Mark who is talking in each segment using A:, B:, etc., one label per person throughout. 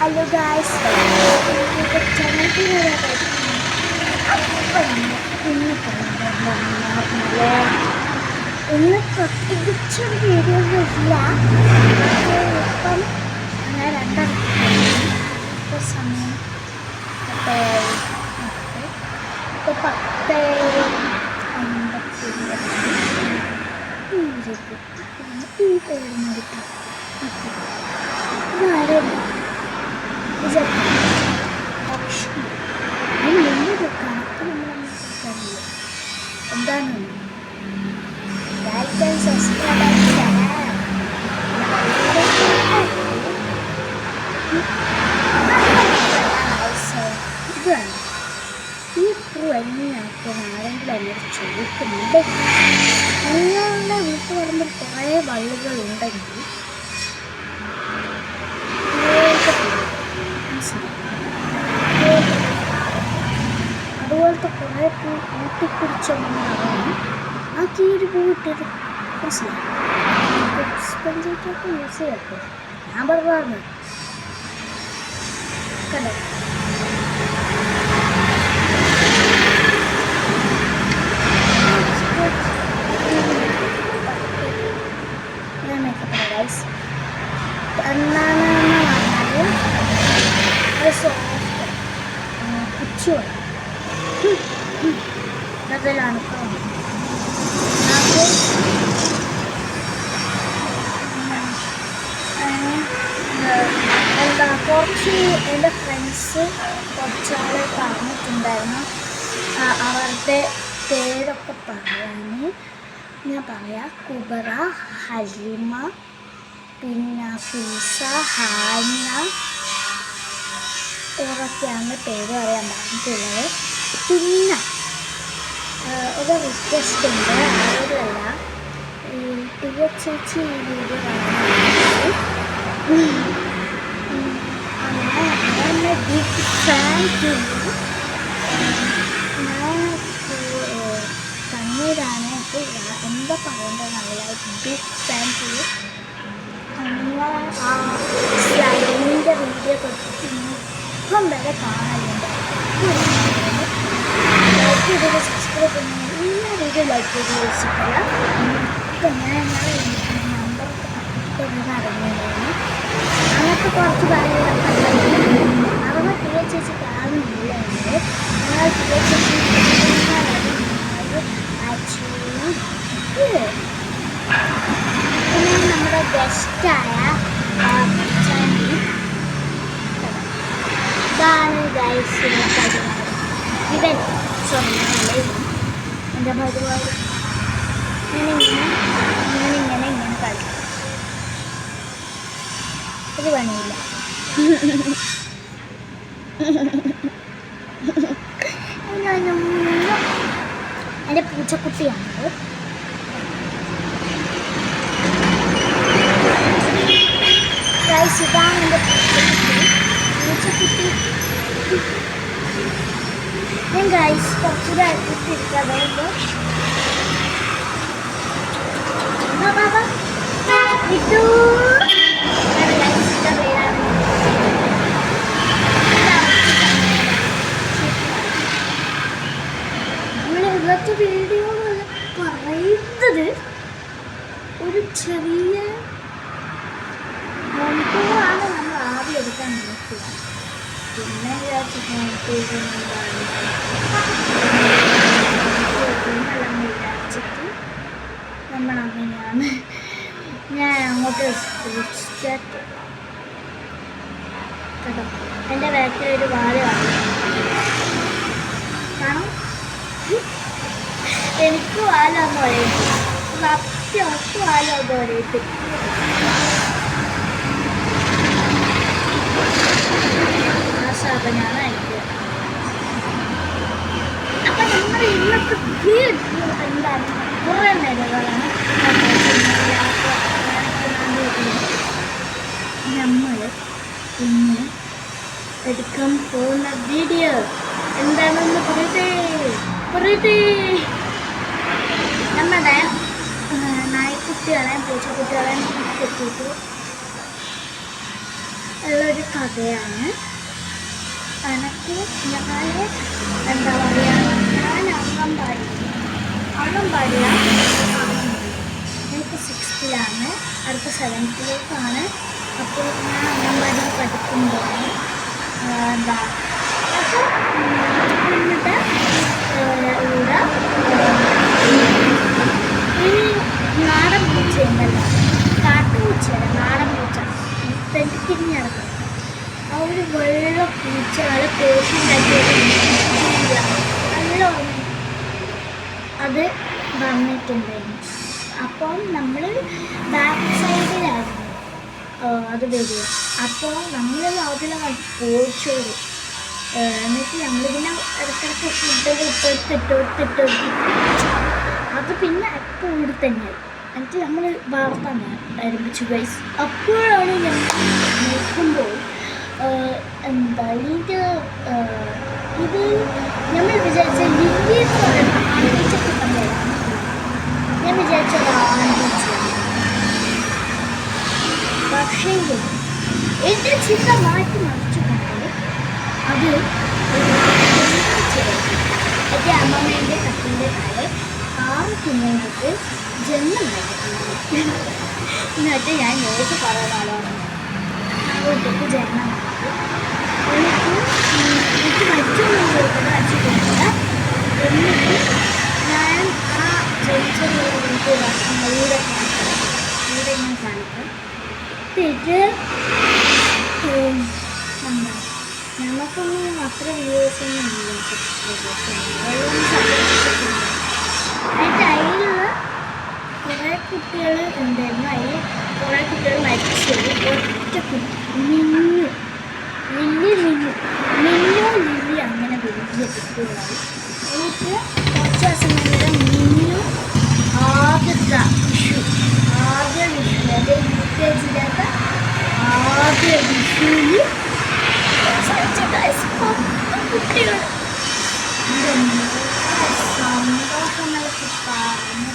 A: Hello guys, ഇന്ന് പ്രത്യേകിച്ചൊരു video ഇല്ല. ഇപ്പം ഞാൻ ഇപ്പം സമയം 10:57 അതിനൊരു കണക്ക് നമ്മളറിയില്ല എന്താണ് ലൈക്ക് ആൻഡ് സബ്സ്ക്രൈബ് ഇതാണ് ഈ പ്രൂ എങ്ങനെയാക്കാൻ ആരെങ്കിലും എന്നോട് ചോദിക്കുന്നുണ്ട്. നിങ്ങളുടെ വീട്ടിൽ വരുമ്പോൾ കുറേ വള്ളികളുണ്ടെങ്കിൽ അതുപോലത്തെ കുറേ പൂ കൂട്ടിപ്പിടിച്ചൊന്നാണ് ആ കീരി പൂവിട്ടത്. മനസ്സിലായി സ്പെഞ്ചിട്ടൊക്കെ യൂസ് ചെയ്യട്ടെ. ഞാൻ പറഞ്ഞതാണ് കണ്ടോ. ഞാൻ മേക്കപ്പ് ഗൈസ് എന്നാണ് പറഞ്ഞാൽ സോഫ്റ്റ് കുച്ചിയോടെ അതിലാണ് എന്താ കുറച്ച് എൻ്റെ ഫ്രണ്ട്സ് കുറച്ചാൾ പറഞ്ഞിട്ടുണ്ടായിരുന്നു അവരുടെ പേരൊക്കെ പറയാൻ. ഞാൻ പറയാം. കുബറ, ഹലിമ, പിന്നെ ഫിൽസ, ഹാന, ഇവരൊക്കെയാണ് പേര് പറയാൻ പറഞ്ഞിട്ടുള്ളത്. പിന്നെ ഒരു റിക്വസ്റ്റ് ഉണ്ട്, ആരോടുമല്ല. ഈ ചേച്ചി ഈ വീഡിയോ കാണുന്നത് അങ്ങനെ ബിഗ് ഫാൻ ടു. ഞാൻ കണ്ണൂരാണ്. എന്താ പറയേണ്ടതെന്നറിയില്ല. Big fan to. ആ സ്ലൈഡിൻ്റെ വീഡിയോ തൊട്ട് ഇപ്പം വരെ കാണലുണ്ട്. ലൈക്ക് ചെയ്തത് സബ്സ്ക്രൈബ് ചെയ്യുന്നത് എല്ലാ വീഡിയോ ലൈക്ക് ചെയ്ത് വെച്ചിട്ടില്ല. ഇപ്പം ഞാൻ നമ്പറൊക്കെ അറിഞ്ഞിട്ടുണ്ടായിരുന്നു. അങ്ങനത്തെ കുറച്ച് കാര്യങ്ങളൊക്കെ അവരുടെ ചേച്ചി കാണുന്നില്ല എന്നത്. ഞങ്ങൾ ചേച്ചി ആക്ച്വലി പിന്നെ നമ്മുടെ ഗസ്റ്റായ ഇതാണ് ഗൈസിൻ്റെ പരിപാടി. ഇവൻ സ്വന്തമല്ലേ എൻ്റെ പരിപാടി. ഇങ്ങനെ കളിക്കും. ഒരു പണിയില്ല. എൻ്റെ പൂച്ചക്കുട്ടിയാണ്. ഗൈസ് ഇതാണ് എൻ്റെ പൂച്ചക്കുട്ടി. ഞാൻ ഗൈസ് കുറച്ചുകൂടെ അടുത്തിരിക്കുക. അതായത് ഇട്ടു നമ്മൾ ഇന്നത്തെ വീഡിയോ പറയുന്നത് ഒരു ചെറിയ മോണിറ്ററാണ് നമ്മൾ ആദ്യം എടുക്കാൻ നോക്കുക. പിന്നെ വിചാരിച്ചിട്ട് നമ്മളങ്ങനെയാണ്. ഞാൻ അങ്ങോട്ട് കേട്ടോ. എൻ്റെ ബാക്കിൽ ഒരു വാല് കാണും. എനിക്ക് വാലാന്ന് പറയുന്നത് സത്യം. ഒട്ടും വാലാന്ന് പറയട്ടെ. ആശാപനാണ് എനിക്ക്. അപ്പം നമ്മൾ ഇന്നത്തെ വീഡിയോ എന്താണ് കുറേ നിലകളാണ് നമ്മൾ ഇന്ന് എടുക്കാൻ പോകുന്ന വീഡിയോ എന്താണെന്ന് പറയട്ടെ. നമ്മുടെ നായ്ക്കുട്ടികളെയും പൂച്ചക്കുട്ടികളെയും കെട്ടിയിട്ട് ഉള്ളൊരു കഥയാണ്. എനിക്ക് ഞാൻ എന്താ പറയുക, ഞാൻ അംഗൻവാടിയാണ്. എനിക്ക് 6th-ലാണ്, അടുത്ത 7th-ലേക്കാണ്. അപ്പോൾ ഞാൻ അംഗൻവാടിയിൽ പഠിക്കുമ്പോഴാണ് എന്താ അപ്പോൾ എന്നിട്ട് ഇവിടെ ഈ നാടൻ പൂച്ച ഉണ്ടല്ലോ, കാട്ടുപൂച്ചയല്ല, നാടൻ പൂച്ച തിരിഞ്ഞ് നടക്കും. ആ ഒരു വെള്ള പൂച്ചകൾ പേഷ്യൻ്റായിട്ട് നല്ല അത് വന്നിട്ടുണ്ടായിരുന്നു. അപ്പം നമ്മൾ ബാക്ക് സൈഡിലായിരുന്നു അത് വരിക. അപ്പോൾ നമ്മൾ അതിലെ പോച്ചോറ് എന്നിട്ട് നമ്മളിങ്ങനെ ഇടയ്ക്കിടയ്ക്ക് ഫുഡൊക്കെ അത് പിന്നെ അപ്പോൾ ഇവിടെ തന്നെയായി. എന്നിട്ട് നമ്മൾ വളർത്താൻ ആരംഭിച്ചു ഗൈസ്. അപ്പോഴാണ് ഞങ്ങൾ നോക്കുമ്പോൾ എന്താ ഇത് നമ്മൾ വിചാരിച്ച ലില്ലി എന്ന് പറയുന്ന ആൺപൂച്ച കിട്ടുമ്പോഴാണ് ഞാൻ വിചാരിച്ചത് ആൺപൂച്ചയാണ്. പക്ഷേ എൻ്റെ ചിന്ത മാറ്റി മറിച്ചുകൊണ്ട് അത് എൻ്റെ അമ്മമ്മേൻ്റെ കട്ടിൻ്റെ താഴെ 6 കുഞ്ഞുങ്ങൾക്ക് ജന്മം നൽകിയിട്ടുണ്ട്. എന്നിട്ട് ഞാൻ നോക്കി പറയാനാളോ അങ്ങോട്ടേക്ക് ജന്മം നൽകി. എനിക്ക് മറ്റൊന്നും കൊടുക്കുന്നത് അച്ഛൻ. എന്നിട്ട് ഞാൻ ആ ജനിച്ചത് വർഷങ്ങളിലൂടെ ഞാൻ കാണിക്കാം. എന്നിട്ട് എന്താ നമുക്കൊന്നും അത്ര വ്യൂവേഴ്സൊന്നും ഇല്ല. അതിൻ്റെ അതിലുള്ള കുറേ കുട്ടികൾ ഉണ്ടായിരുന്നു. അതിൽ കുറേ കുട്ടികൾ മരിച്ചത്. ഒറ്റ കുട്ടി മിന്നു അങ്ങനെ വലിയ കുട്ടികളായി. എനിക്ക് കുറച്ച് ദിവസം കഴിഞ്ഞാൽ മിന്നു ആദ്യ വിഷു അത് UKG-യിലൊക്കെ ആദ്യ വിഷുവിൽ കുട്ടികൾ സന്തോഷങ്ങൾക്ക് പറഞ്ഞ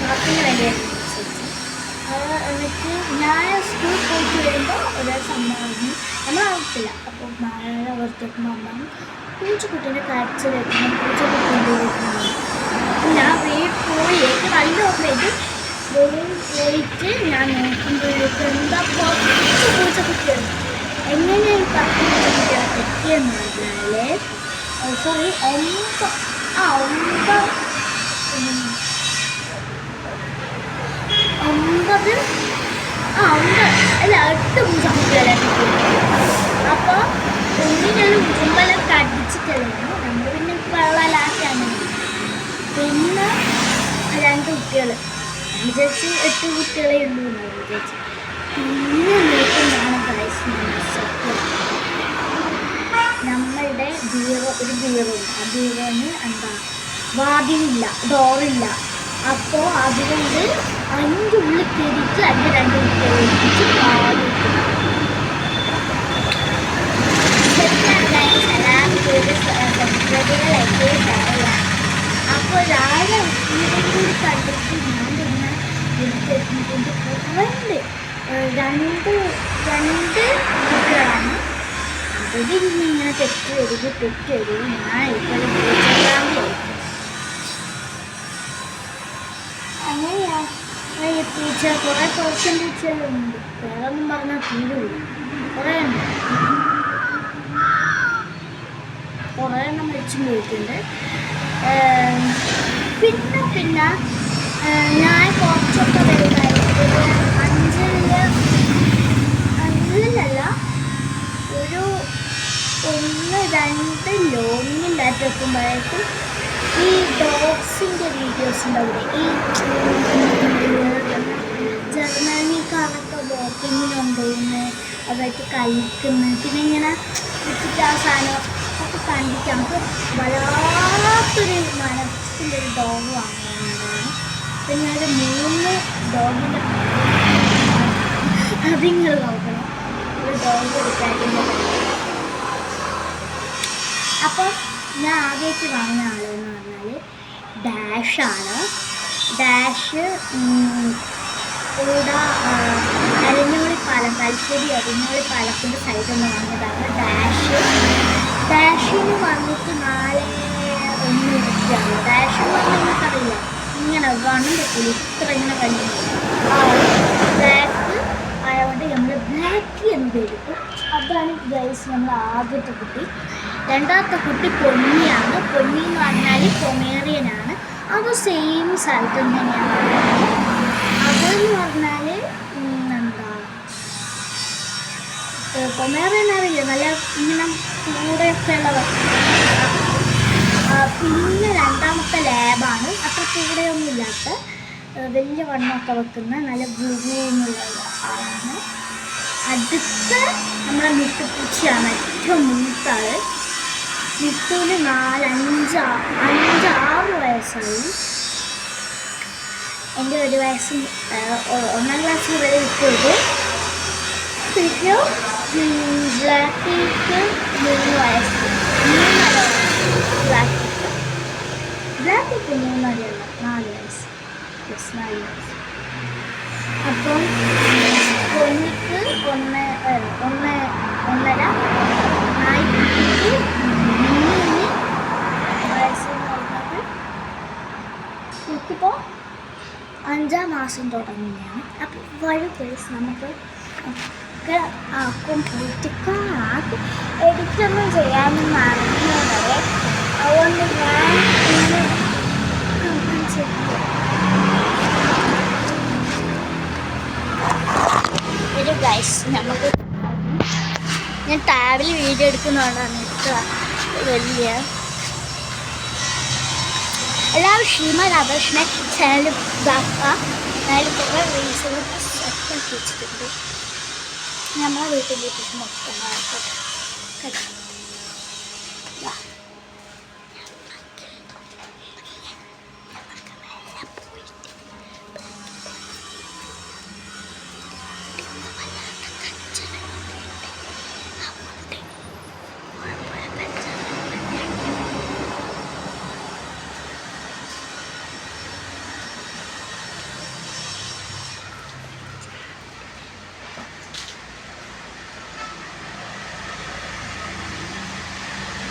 A: വാക്കിന് വേണ്ടിയായിരുന്നു. എന്നിട്ട് ഞാൻ സ്കൂളിൽ പോയിട്ട് വരുമ്പോൾ ഒരേ സംഭവം നമ്മളാവത്തില്ല. അപ്പോൾ മഴ പുറത്തേക്കുമ്പോൾ അമ്മ പൂച്ചക്കുട്ടീൻ്റെ കരച്ചിൽ വെക്കണം, പൂച്ചക്കുട്ടീൻ്റെ വെക്കണം. ഞാൻ വീട്ടിൽ പോയി എനിക്ക് നല്ല ഓർമ്മയിട്ട് പോയിട്ട് ഞാൻ നോക്കുമ്പോഴേക്ക് എന്താ കുറച്ച് പൂച്ചക്കുട്ടികൾ എങ്ങനെയാണ് 10 പൂച്ചക്കുട്ടികളെ തെറ്റിയെന്ന് പറഞ്ഞാൽ സോറി 9 അല്ല 8 പൂച്ചക്കുട്ടികളെ അപ്പോൾ ഒന്നിനൊരു ഉറുമ്പലൊക്കെ അടിച്ചിട്ടല്ലായിരുന്നു. നമ്മൾ പിന്നെ വെള്ളലാക്കാണ്. പിന്നെ 2 കുട്ടികൾ വിചാരിച്ച് 8 കുട്ടികളെ ഉള്ളൂ എന്നാണ് വിചാരിച്ചു. പിന്നെ നോക്കുന്നതാണ് നമ്മളുടെ ഒരു ബീറുണ്ട്. ആ ബീറോന് എന്താ വാതിലില്ല, ഡോറില്ല. അപ്പോൾ അതുകൊണ്ട് അതിൻ്റെ ഉള്ളിൽ കയറിയിട്ട് അതിൻ്റെ 2 കുട്ടികളെ വെച്ചിട്ട് പാലിട്ട് അപ്പോൾ രാവിലെ കൂടി കണ്ടിട്ട് ഞാൻ പിന്നെ എടുത്തെത്തിക്കൊണ്ട് കുറവുണ്ട്. 2 കുട്ടികളാണ്. അതിലിങ്ങനെ തെറ്റ് വരും. ഞാൻ ഇപ്പോഴും അങ്ങനെയാ പൂച്ച കുറേ പൂച്ചകളുണ്ട്. വേറെ ഒന്നും പറഞ്ഞാൽ തീരുള്ളൂ. കുറേ എണ്ണം വെച്ച് പോയിട്ടുണ്ട്. പിന്നെ ഞാൻ കുറച്ചൊക്കെ വലുതായിട്ട് 5-ൽ ഒരു 1-2 ലോങ്ങില്ലാറ്റെത്തുമ്പോഴേക്കും ഈ ഡോഗ്സിൻ്റെ വീഡിയോസ് ഉണ്ടാവില്ലേ, ഈ ജർമ്മനിക്കാരൊക്കെ വാക്കിങ്ങിനുണ്ടോന്ന് അതായിട്ട് കളിക്കുന്നത്, പിന്നെ ഇങ്ങനെ വെച്ചിട്ട് ആ സാധനം ഒക്കെ കണ്ടിട്ട് നമുക്ക് വല്ലാത്തൊരു മനസ്സിൻ്റെ ഒരു ഡോഗ് വാങ്ങാനുണ്ടായിരുന്നു. പിന്നെ ഒരു 3 ഡോഗിൻ്റെ അതിങ്ങൾ നോക്കണം, ഒരു ഡോഗ് എടുക്കാതിൻ്റെ. അപ്പോൾ ഞാൻ ആദ്യമായിട്ട് വാങ്ങിയ ആളെന്ന് പറഞ്ഞാൽ ഡാഷാണ്. ഡാഷ് ഇവിടെ അരിഞ്ഞോളി പാലം, തലശ്ശേരി അരിഞ്ഞോളി പാലത്തിൻ്റെ സൈഡിൽ വന്നതാണ് ഡാഷിന് വന്നിട്ട് 4:1 ഡാഷ് പറഞ്ഞറിയില്ല, ഇങ്ങനെ കാണും പറ്റില്ല, ഇത്ര ഇങ്ങനെ കഴിഞ്ഞു. ബ്ലാക്ക് ആയതുകൊണ്ട് നമ്മൾ ബ്ലാക്ക് എന്ന് എടുക്കും. അതാണ് ഗൈസ് നമ്മൾ ആദ്യത്തെ കുട്ടി. രണ്ടാമത്തെ കുട്ടി പൊന്നിയാണ്. പൊന്നി എന്ന് പറഞ്ഞാൽ പൊമേറിയനാണ്. അത് സെയിം സ്ഥലത്ത് തന്നെയാണ്. അതെന്ന് പറഞ്ഞാൽ എന്താ പൊമേറിയൻ അറിയില്ല, നല്ല ഇങ്ങനെ കൂടെയൊക്കെ ഉള്ളവർ. പിന്നെ രണ്ടാമത്തെ ലാബാണ്, അത്ര കൂടെയൊന്നും ഇല്ലാത്ത വലിയ വണ്ണമൊക്കെ വെക്കുന്ന നല്ല ബ്ലൂന്നുള്ള ആളാണ്. അടുത്ത നമ്മളെ മിട്ടുപൂച്ചയാണ്, ഏറ്റവും മൂത്താള്. മിട്ടുവിന് 5-6 വയസ്സായി. എൻ്റെ 1 വയസ്സും 1ാം ക്ലാസ്സിൽ വരെ ഇട്ടത്. പിന്നെ ബ്ലാക്കിക്ക് 3 വയസ്സ്, 3.5 വയസ്സ്. ബ്ലാക്കിക്ക് 3.5 4 വയസ്സ്, 4 വയസ്സ്. അപ്പം പൊന്നിക്ക് 1.5, നായ്ക്കുട്ടിക്ക് 3 വയസ്സെന്ന് പറഞ്ഞത് എനിക്കിപ്പോൾ 5-ാം മാസം തുടങ്ങുകയാണ്. അപ്പം വഴി പേഴ്സ് നമുക്ക് ഒക്കെ ആക്കും പോയിട്ടൊക്കെ ആക്കും. എഡിറ്റൊന്നും ചെയ്യാനൊന്നും അറിയുന്നത്, അതുകൊണ്ട് ഞാൻ ഇങ്ങനെ ഒരു ഗൈസ് നമുക്ക് ഞാൻ ടാബിൽ വീഡിയോ എടുക്കുന്നതുകൊണ്ടാണ് ഇത്ര വലിയ. എല്ലാവരും ശ്രീമാരാധാകൃഷ്ണനെ ചാനൽ ഇതാക്കുക. അതിൽ കുറേ റീൽസുകളൊക്കെ സെറ്റാക്കി വെച്ചിട്ടുണ്ട്. നമ്മളെ വീട്ടിലേക്ക് മൊത്തം